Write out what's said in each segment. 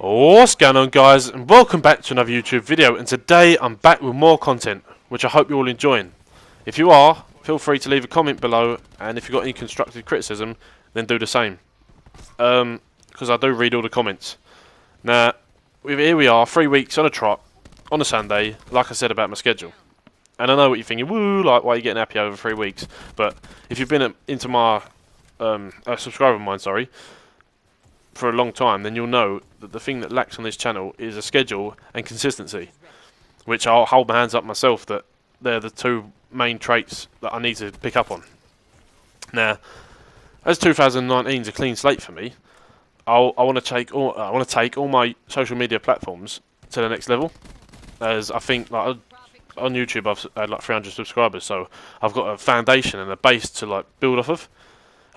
What's going on, guys, and welcome back to another YouTube video. And today I'm back with more content, which I hope you're all enjoying. If you are, feel free to leave a comment below, and if you've got any constructive criticism, then do the same, because I do read all the comments. Now, here we are, 3 weeks on a trot, on a Sunday, like I said about my schedule. And I know what you're thinking, woo, like, why are you getting happy over 3 weeks? But if you've been into my, a subscriber of mine, sorry, for a long time, then you'll know that the thing that lacks on this channel is a schedule and consistency, which I'll hold my hands up myself that they're the two main traits that I need to pick up on. Now, as 2019 is a clean slate for me, I want to take all my social media platforms to the next level. As I think, like, on YouTube I've had like 300 subscribers, so I've got a foundation and a base to like build off of,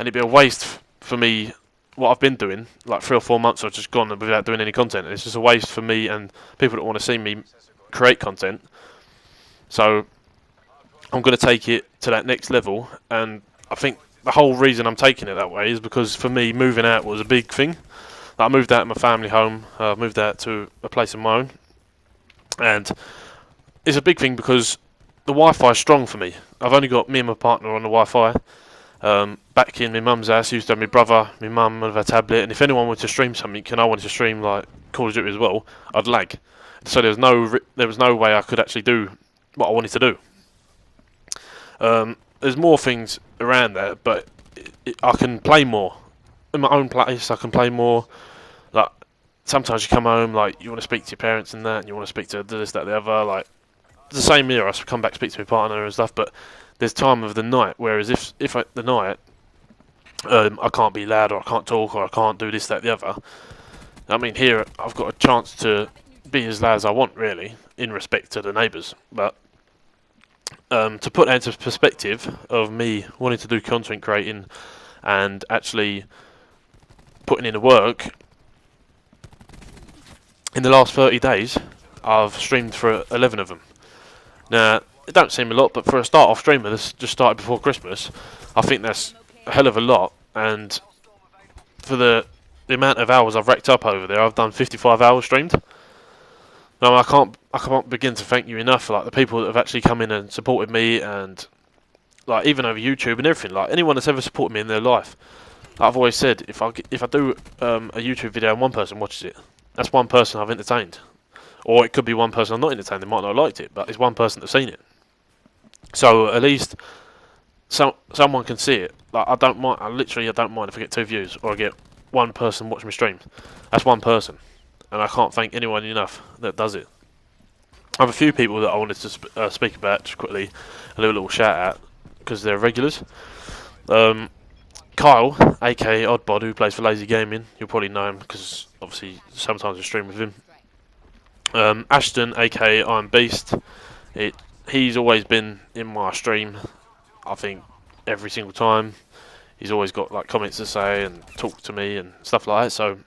and it'd be a waste for me. What I've been doing, like 3 or 4 months, I've just gone without doing any content. It's just a waste for me and people that want to see me create content. So I'm going to take it to that next level, and I think the whole reason I'm taking it that way is because for me, moving out was a big thing. Like, I moved out of my family home, moved out to a place of my own, and it's a big thing because the Wi-Fi is strong for me. I've only got me and my partner on the Wi-Fi. Back in my mum's house, I used to have my brother, my mum with a tablet, and if anyone wanted to stream something, and I wanted to stream like Call of Duty as well, I'd lag. So there was no way I could actually do what I wanted to do. There's more things around that, but I can play more in my own place. I can play more. Like, sometimes you come home, like, you want to speak to your parents and that, and you want to speak to this, that, the other. Like, it's the same here. I come back, speak to my partner and stuff, but there's time of the night. Whereas if at the night, I can't be loud, or I can't talk, or I can't do this, that, the other. I mean, here I've got a chance to be as loud as I want, really, in respect to the neighbours. But to put that into perspective of me wanting to do content creating and actually putting in the work, in the last 30 days, I've streamed for 11 of them. Now, it don't seem a lot, but for a start-off streamer that's just started before Christmas, I think that's a hell of a lot. And for the amount of hours I've racked up over there, I've done 55 hours streamed. Now, I can't begin to thank you enough for, like, the people that have actually come in and supported me, and like even over YouTube and everything. Like, anyone that's ever supported me in their life, I've always said, if I do a YouTube video and one person watches it, that's one person I've entertained. Or it could be one person I've not entertained. They might not have liked it, but it's one person that's seen it. So at least someone can see it. Like, I don't mind if I get 2 views or I get one person watching me stream. That's one person, and I can't thank anyone enough that does it. I have a few people that I wanted to speak about just quickly, a little shout out, because they're regulars. Kyle, aka Oddbod, who plays for Lazy Gaming, you'll probably know him because obviously sometimes I stream with him. Ashton, aka I'm Beast, he's always been in my stream, I think, every single time. He's always got like comments to say and talk to me and stuff like that, so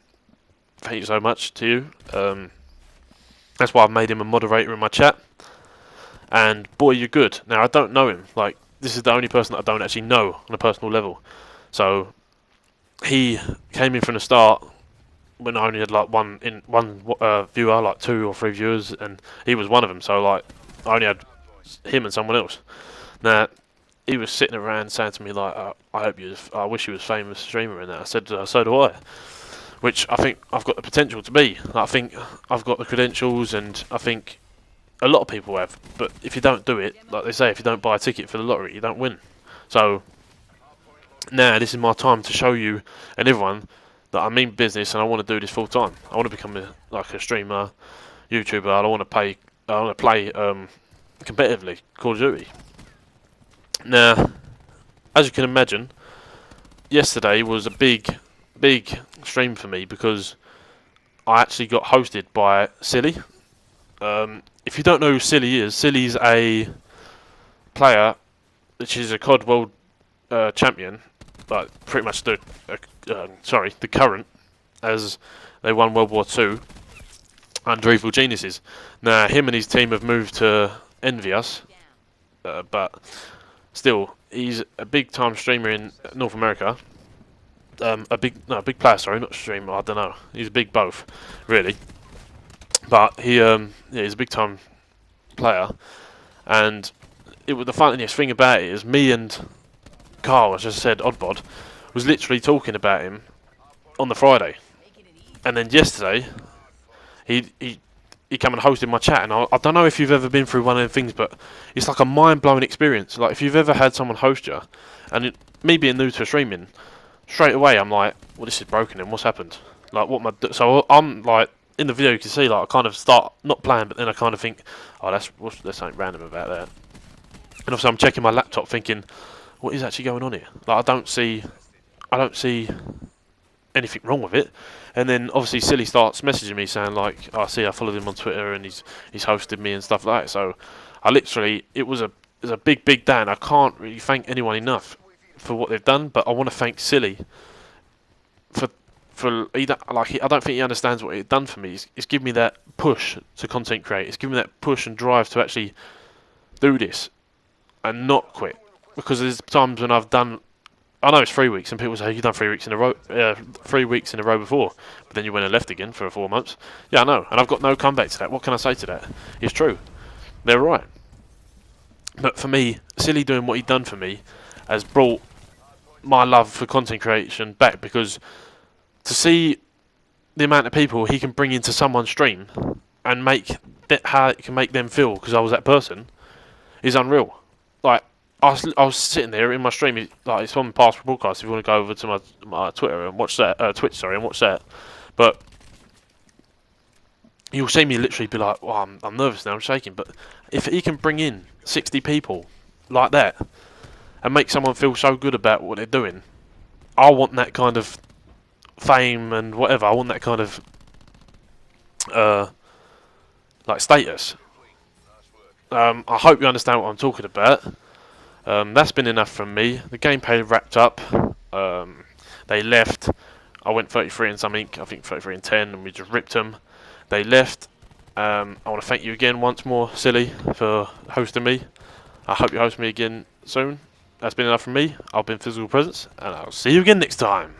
thank you so much to you. That's why I've made him a moderator in my chat, and boy, you're good. Now, I don't know him, like, this is the only person that I don't actually know on a personal level, so he came in from the start when I only had like one viewer, like 2 or 3 viewers, and he was one of them. So like, I only had him and someone else. Now, he was sitting around saying to me like, I wish you was a famous streamer and that. I said, so do I. Which I think I've got the potential to be. Like, I think I've got the credentials, and I think a lot of people have. But if you don't do it, like they say, if you don't buy a ticket for the lottery, you don't win. So now this is my time to show you and everyone that I mean business, and I want to do this full time. I want to become a streamer, YouTuber. I want to play competitively Call of Duty. Now, as you can imagine, yesterday was a big stream for me because I actually got hosted by Silly. If you don't know who Silly is, Silly's a player which is a COD World Champion, but pretty much the current, as they won World War II under Evil Geniuses. Now, him and his team have moved to envy us, but still, he's a big time streamer in North America, a big player. Sorry, not streamer. I don't know. He's a big both, really. But yeah, he's a big time player, and it was the funniest thing about it is me and Carl, as I said, Oddbod, was literally talking about him on the Friday, and then yesterday he came and hosted my chat, and I don't know if you've ever been through one of them things, but it's like a mind-blowing experience. Like if you've ever had someone host you, and me being new to streaming, straight away I'm like, well, this is broken, and what's happened? Like what my so I'm like in the video you can see like I kind of start not playing, but then I kind of think, oh, there's something random about that, and also I'm checking my laptop thinking, what is actually going on here? Like I don't see anything wrong with it. And then obviously Silly starts messaging me saying like, oh, I see I followed him on Twitter and he's hosted me and stuff like that. So I literally, it was a big day, and I can't really thank anyone enough for what they've done. But I want to thank Silly for I don't think he understands what he's done for me. It's given me that push to content create. It's given me that push and drive to actually do this and not quit. Because there's times when I've done, I know it's 3 weeks, and people say you've done 3 weeks in a row, 3 weeks in a row before, but then you went and left again for 4 months. Yeah, I know, and I've got no comeback to that. What can I say to that? It's true. They're right. But for me, Silly doing what he'd done for me has brought my love for content creation back, because to see the amount of people he can bring into someone's stream and how it can make them feel because I was that person is unreal. Like, I was sitting there in my stream, it's on past broadcast if you want to go over to my Twitter and watch that, Twitch, sorry, and watch that. But you'll see me literally be like, well, I'm nervous now, I'm shaking. But if he can bring in 60 people like that and make someone feel so good about what they're doing, I want that kind of fame and whatever. I want that kind of like status. I hope you understand what I'm talking about. That's been enough from me. The gameplay wrapped up. They left. I went 33 and something. I think 33 and 10, and we just ripped them. They left. I want to thank you again once more, Silly, for hosting me. I hope you host me again soon. That's been enough from me. I've been Physical Presence, and I'll see you again next time.